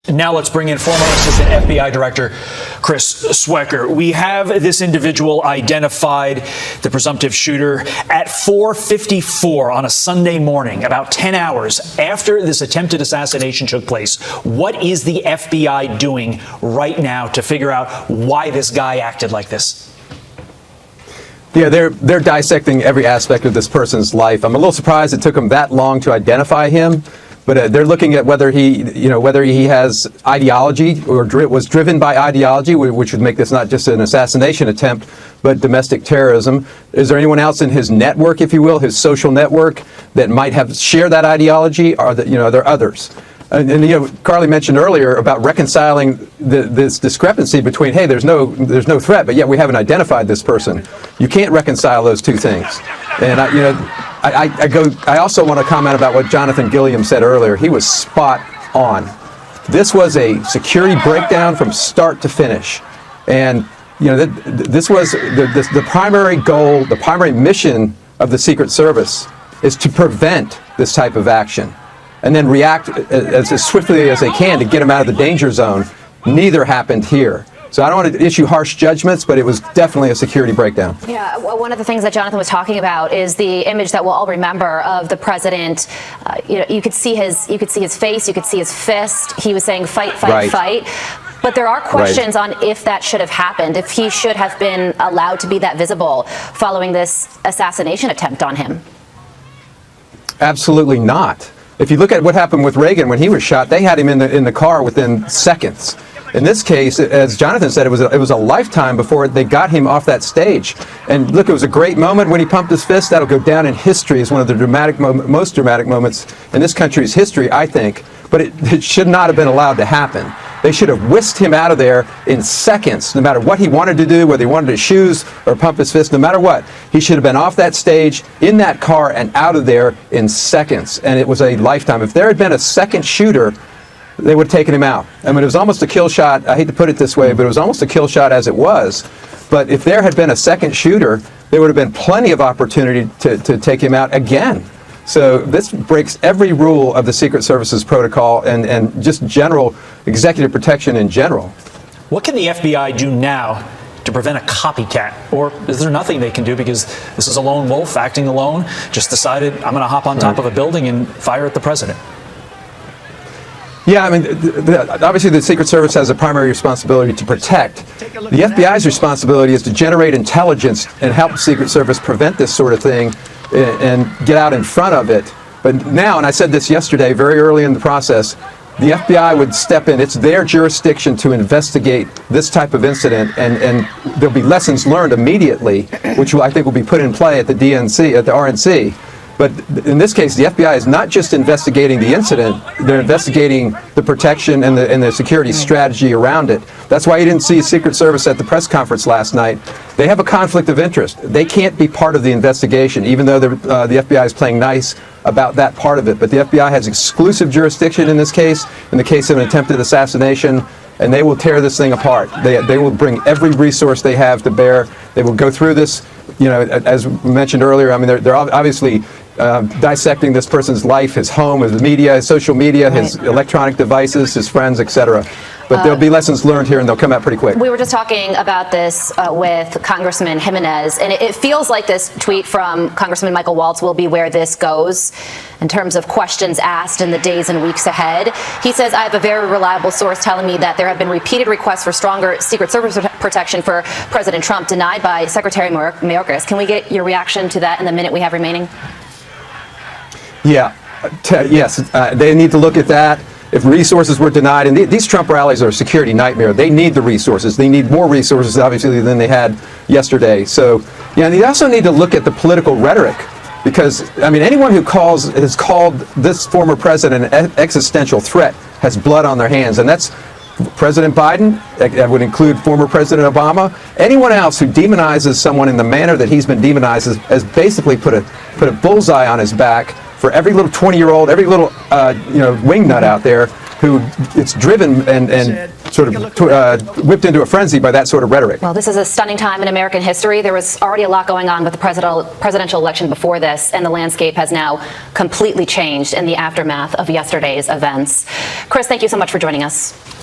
And now let's bring in former Assistant FBI Director Chris Swecker. We have this individual identified, the presumptive shooter, at 4:54 on a Sunday morning, about 10 hours after this attempted assassination took place. What is the FBI doing right now to figure out why this guy acted like this? Yeah, they're dissecting every aspect of this person's life. I'm a little surprised it took them that long to identify him. But they're looking at whether he has ideology or was driven by ideology, which would make this not just an assassination attempt, but domestic terrorism. Is there anyone else in his network, if you will, his social network, that might have shared that ideology? Are there others? And Carly mentioned earlier about reconciling this discrepancy between, hey, there's no threat, but yet we haven't identified this person. You can't reconcile those two things. And I also want to comment about what Jonathan Gilliam said earlier. He was spot on. This was a security breakdown from start to finish, and this was the primary goal, the primary mission of the Secret Service is to prevent this type of action, and then react as swiftly as they can to get them out of the danger zone. Neither happened here. So I don't want to issue harsh judgments, but it was definitely a security breakdown. Yeah, one of the things that Jonathan was talking about is the image that we'll all remember of the president. You could see his face, you could see his fist. He was saying, "Fight, fight, right. Fight." But there are questions on if that should have happened, if he should have been allowed to be that visible following this assassination attempt on him. Absolutely not. If you look at what happened with Reagan when he was shot, they had him in the car within seconds. In this case, as Jonathan said, it was a lifetime before they got him off that stage. And look, it was a great moment when he pumped his fist. That'll go down in history as one of the most dramatic moments in this country's history, I think. But it should not have been allowed to happen. They should have whisked him out of there in seconds, no matter what he wanted to do, whether he wanted to shoes or pump his fist, no matter what. He should have been off that stage, in that car, and out of there in seconds. And it was a lifetime. If there had been a second shooter, they would have taken him out. I mean, it was almost a kill shot. I hate to put it this way, but it was almost a kill shot as it was. But if there had been a second shooter, there would have been plenty of opportunity to take him out again. So this breaks every rule of the Secret Service's protocol and just general executive protection in general. What can the FBI do now to prevent a copycat? Or is there nothing they can do because this is a lone wolf acting alone, just decided I'm going to hop on top of a building and fire at the president? Yeah, I mean, obviously the Secret Service has a primary responsibility to protect. The FBI's responsibility is to generate intelligence and help the Secret Service prevent this sort of thing and get out in front of it. But now, and I said this yesterday, very early in the process, the FBI would step in. It's their jurisdiction to investigate this type of incident, and there'll be lessons learned immediately, which I think will be put in play at the RNC. But in this case, the FBI is not just investigating the incident, they're investigating the protection and the security strategy around it. That's why you didn't see Secret Service at the press conference last night. They have a conflict of interest. They can't be part of the investigation, even though the FBI is playing nice about that part of it. But the FBI has exclusive jurisdiction in this case, in the case of an attempted assassination, and they will tear this thing apart. They will bring every resource they have to bear. They will go through this, as we mentioned earlier. I mean, they're obviously dissecting this person's life, his home, his media, his social media, his electronic devices, his friends, etc. But there'll be lessons learned here, and they'll come out pretty quick. We were just talking about this with Congressman Jimenez, and it feels like this tweet from Congressman Michael Waltz will be where this goes in terms of questions asked in the days and weeks ahead. He says, I have a very reliable source telling me that there have been repeated requests for stronger Secret Service protection for President Trump denied by Secretary Mayorkas. Can we get your reaction to that in the minute we have remaining? Yeah, yes, they need to look at that. If resources were denied, and these Trump rallies are a security nightmare, they need the resources. They need more resources, obviously, than they had yesterday. So, yeah, and they also need to look at the political rhetoric, because, I mean, anyone who has called this former president an existential threat has blood on their hands, and that's President Biden, that would include former President Obama. Anyone else who demonizes someone in the manner that he's been demonized has basically put a bullseye on his back for every little 20-year-old, every little wingnut out there who it's driven and sort of whipped into a frenzy by that sort of rhetoric. Well, this is a stunning time in American history. There was already a lot going on with the presidential election before this, and the landscape has now completely changed in the aftermath of yesterday's events. Chris, thank you so much for joining us.